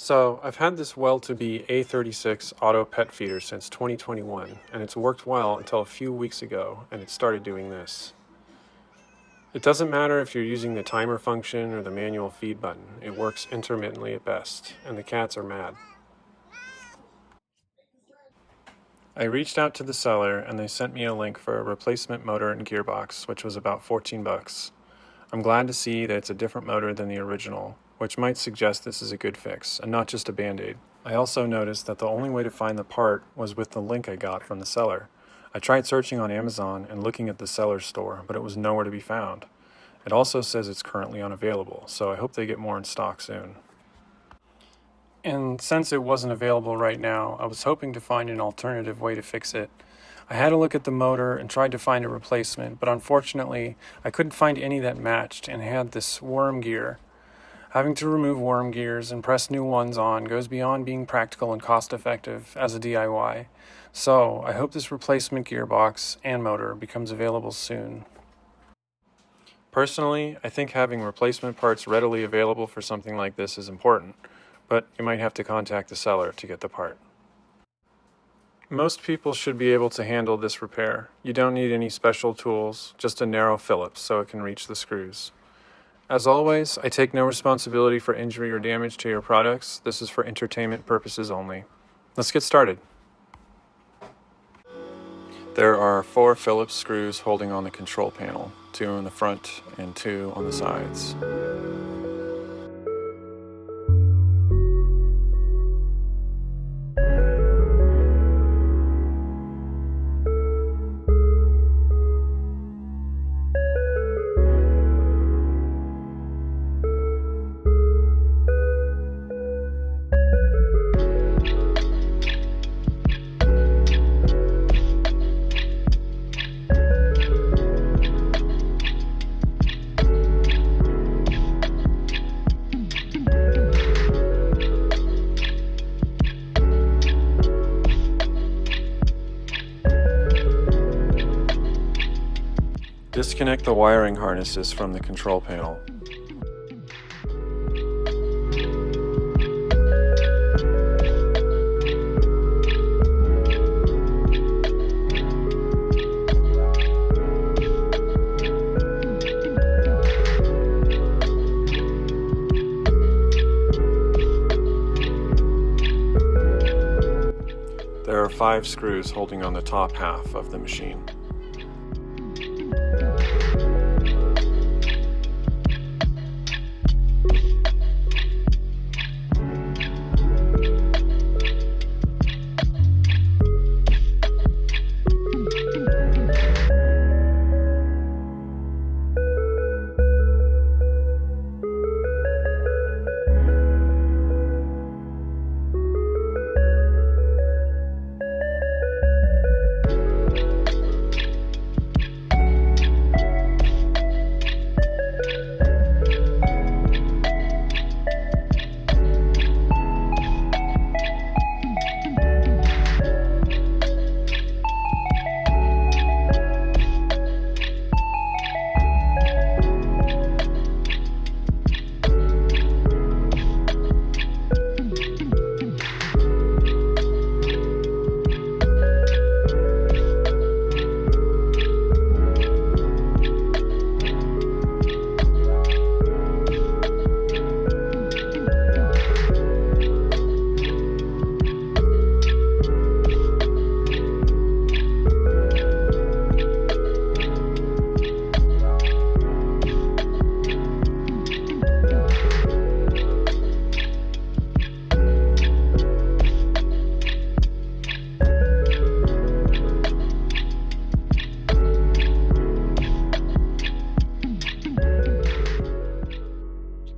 So, I've had this WellToBe A36 auto pet feeder since 2021, and it's worked well until a few weeks ago, and it started doing this. It doesn't matter if you're using the timer function or the manual feed button, it works intermittently at best, and the cats are mad. I reached out to the seller, and they sent me a link for a replacement motor and gearbox, which was about 14 bucks. I'm glad to see that it's a different motor than the original, which might suggest this is a good fix, and not just a band-aid. I also noticed that the only way to find the part was with the link I got from the seller. I tried searching on Amazon and looking at the seller's store, but it was nowhere to be found. It also says it's currently unavailable, so I hope they get more in stock soon. And since it wasn't available right now, I was hoping to find an alternative way to fix it. I had a look at the motor and tried to find a replacement, but unfortunately, I couldn't find any that matched and had this worm gear. Having to remove worm gears and press new ones on goes beyond being practical and cost-effective as a DIY. So, I hope this replacement gearbox and motor becomes available soon. Personally, I think having replacement parts readily available for something like this is important, but you might have to contact the seller to get the part. Most people should be able to handle this repair. You don't need any special tools, just a narrow Phillips so it can reach the screws. As always, I take no responsibility for injury or damage to your products. This is for entertainment purposes only. Let's get started. There are 4 Phillips screws holding on the control panel, 2 in the front and 2 on the sides. Disconnect the wiring harnesses from the control panel. There are 5 screws holding on the top half of the machine.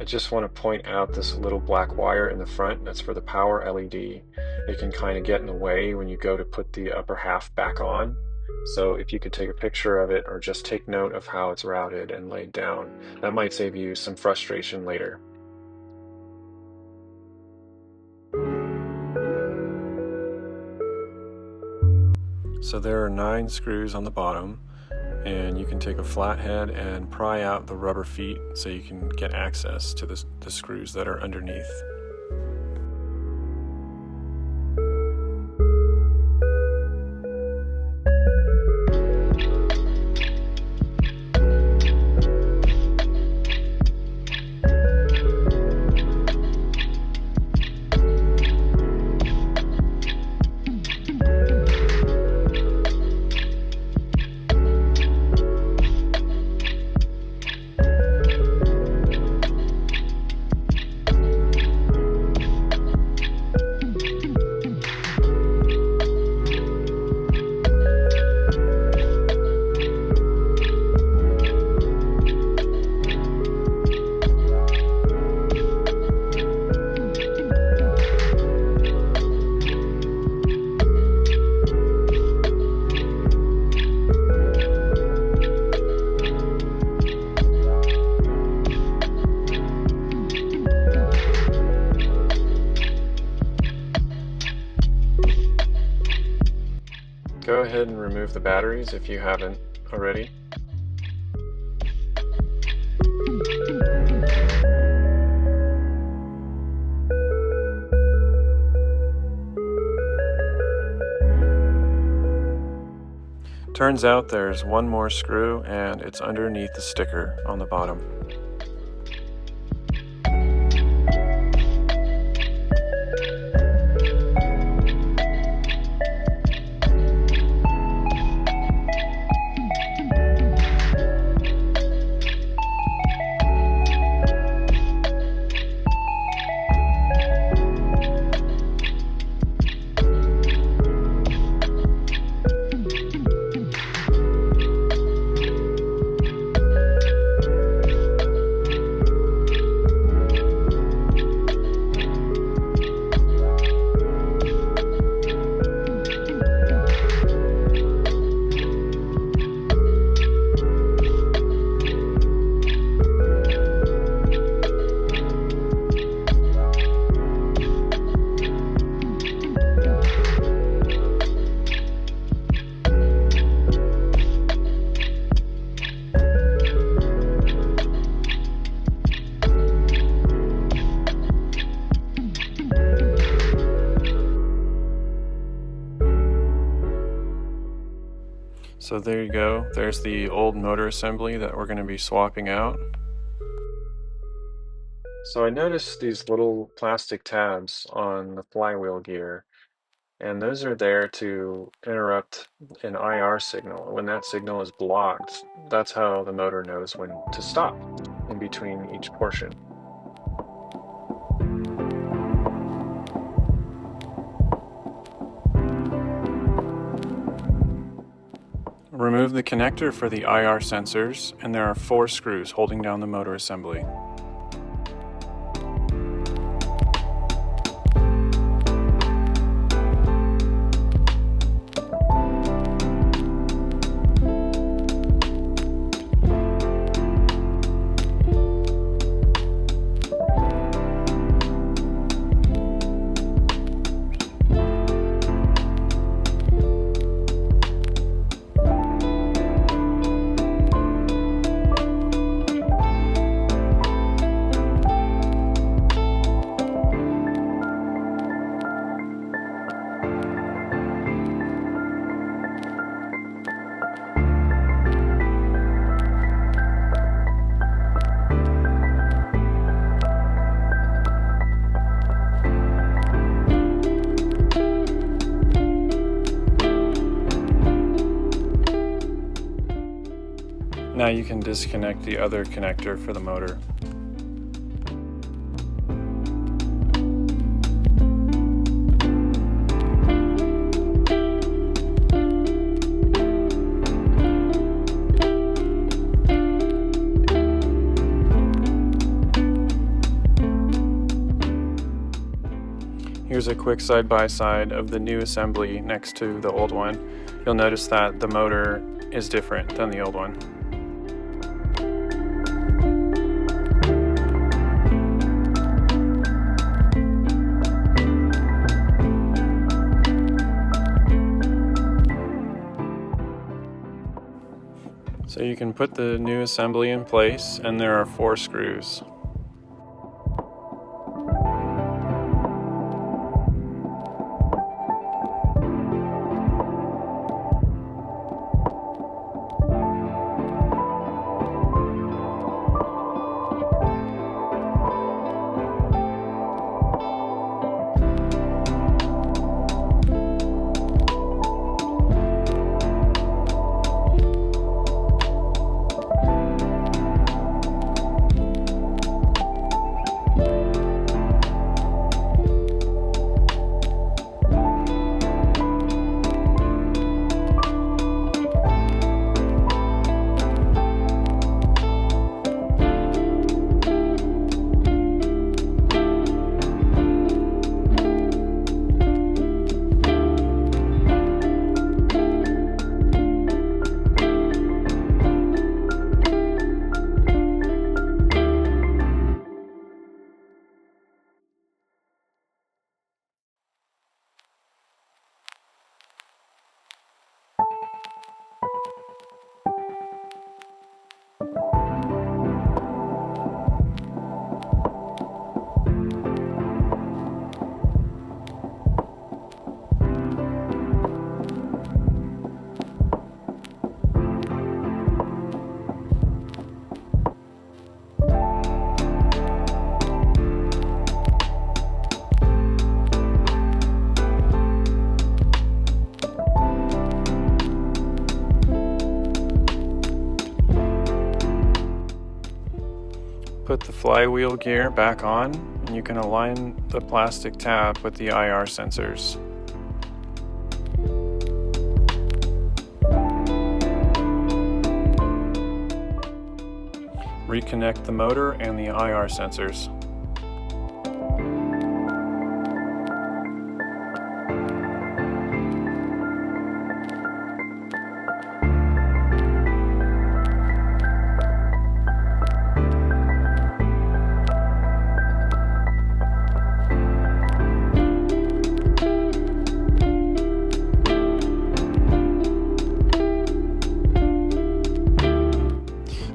I just want to point out this little black wire in the front. That's for the power LED. It can kind of get in the way when you go to put the upper half back on. So if you could take a picture of it or just take note of how it's routed and laid down, that might save you some frustration later. So there are 9 screws on the bottom, and you can take a flathead and pry out the rubber feet so you can get access to the screws that are underneath. ahead and remove the batteries if you haven't already. Turns out there's one more screw and it's underneath the sticker on the bottom. So there you go, there's the old motor assembly that we're going to be swapping out. So I noticed these little plastic tabs on the flywheel gear, and those are there to interrupt an IR signal. When that signal is blocked, that's how the motor knows when to stop in between each portion. Remove the connector for the IR sensors, and there are 4 screws holding down the motor assembly. Now you can disconnect the other connector for the motor. Here's a quick side-by-side of the new assembly next to the old one. You'll notice that the motor is different than the old one. So you can put the new assembly in place, and there are 4 screws. flywheel gear back on, and you can align the plastic tab with the IR sensors. Reconnect the motor and the IR sensors.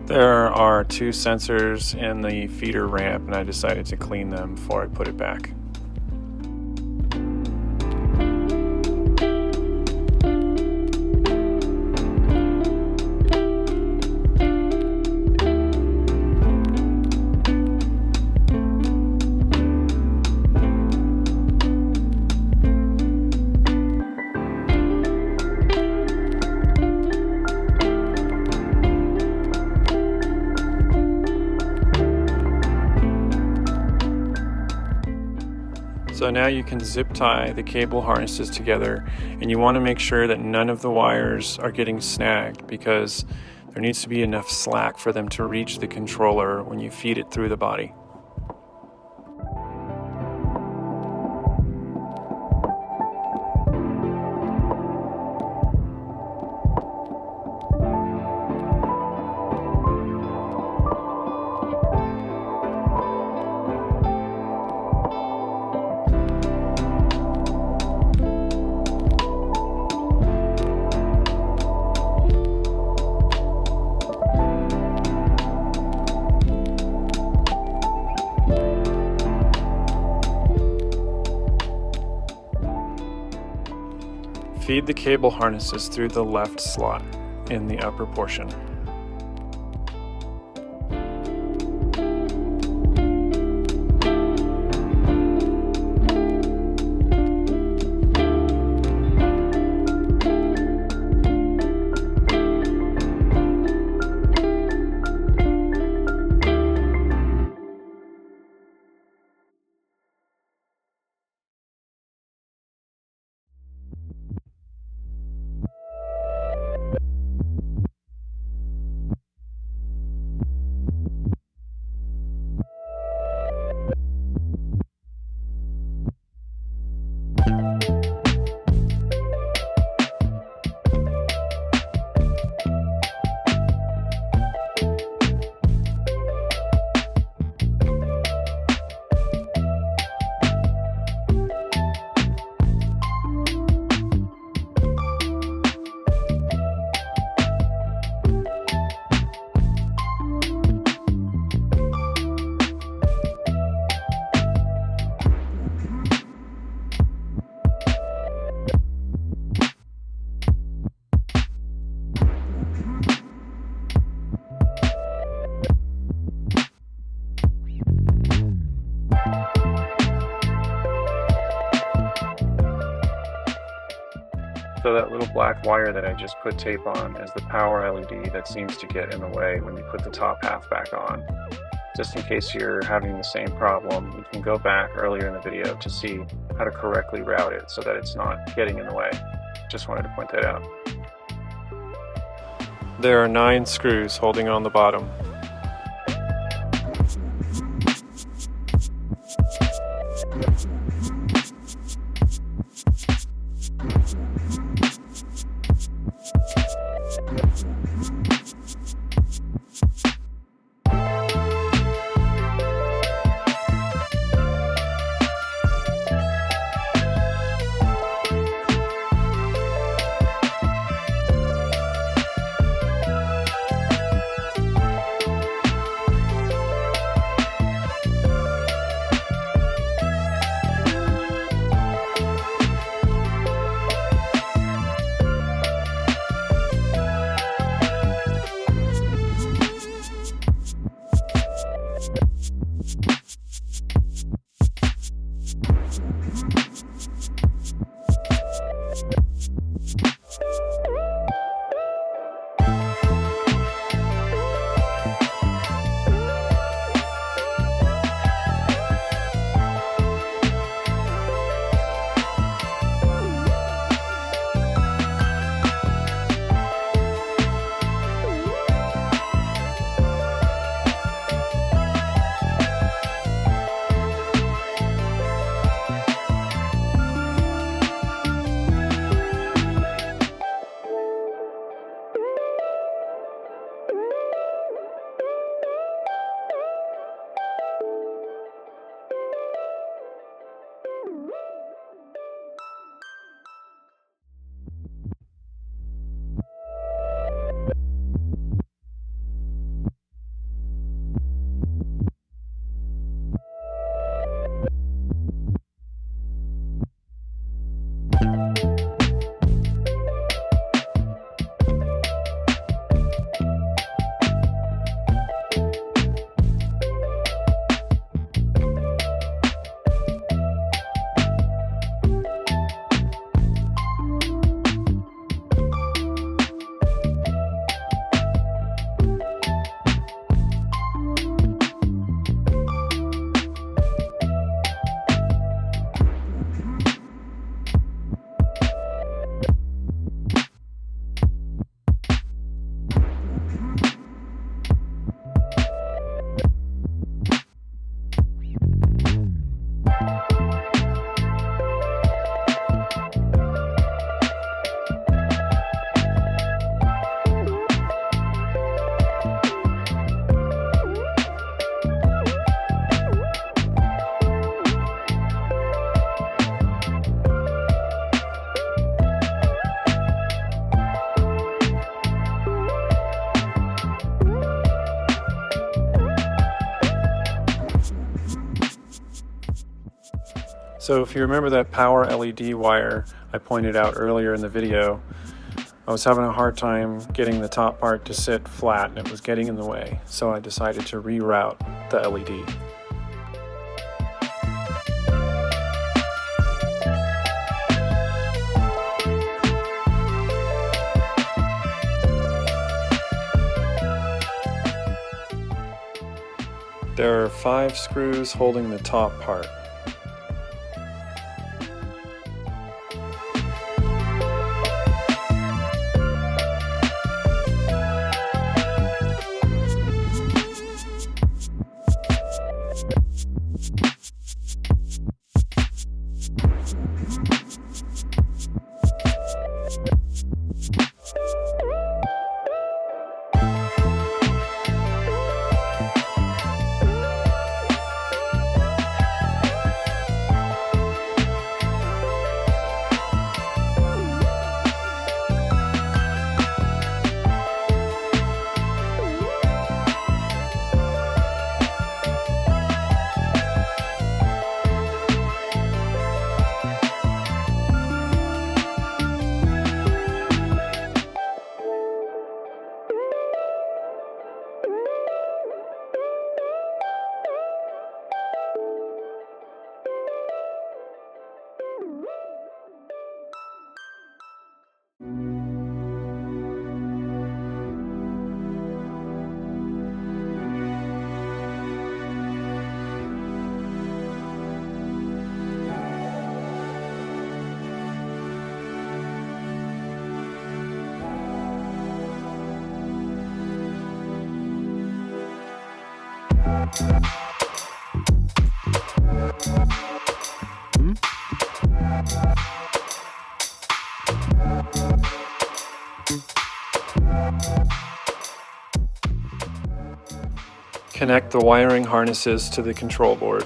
There are two sensors in the feeder ramp, and I decided to clean them before I put it back. So now you can zip tie the cable harnesses together, and you want to make sure that none of the wires are getting snagged, because there needs to be enough slack for them to reach the controller when you feed it through the body. Feed the cable harnesses through the left slot in the upper portion. So that little black wire that I just put tape on is the power LED that seems to get in the way when you put the top half back on. Just in case you're having the same problem, you can go back earlier in the video to see how to correctly route it so that it's not getting in the way. Just wanted to point that out. There are 9 screws holding on the bottom. So if you remember that power LED wire I pointed out earlier in the video, I was having a hard time getting the top part to sit flat and it was getting in the way, so I decided to reroute the LED. There are 5 screws holding the top part. Connect the wiring harnesses to the control board.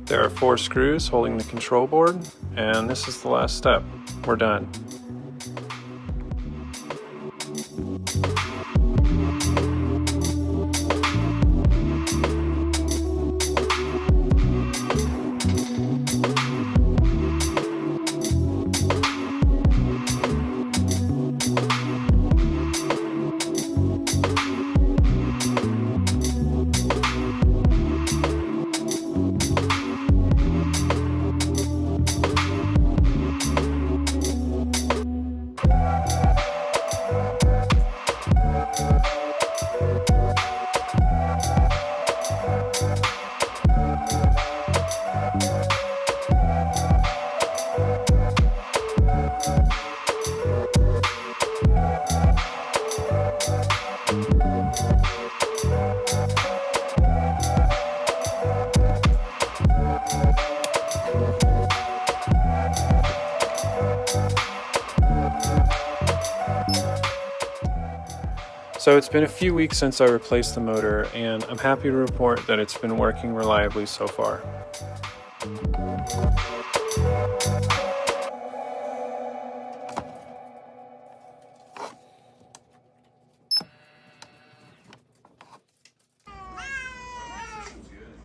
There are 4 screws holding the control board, and this is the last step. We're done. So it's been a few weeks since I replaced the motor, and I'm happy to report that it's been working reliably so far.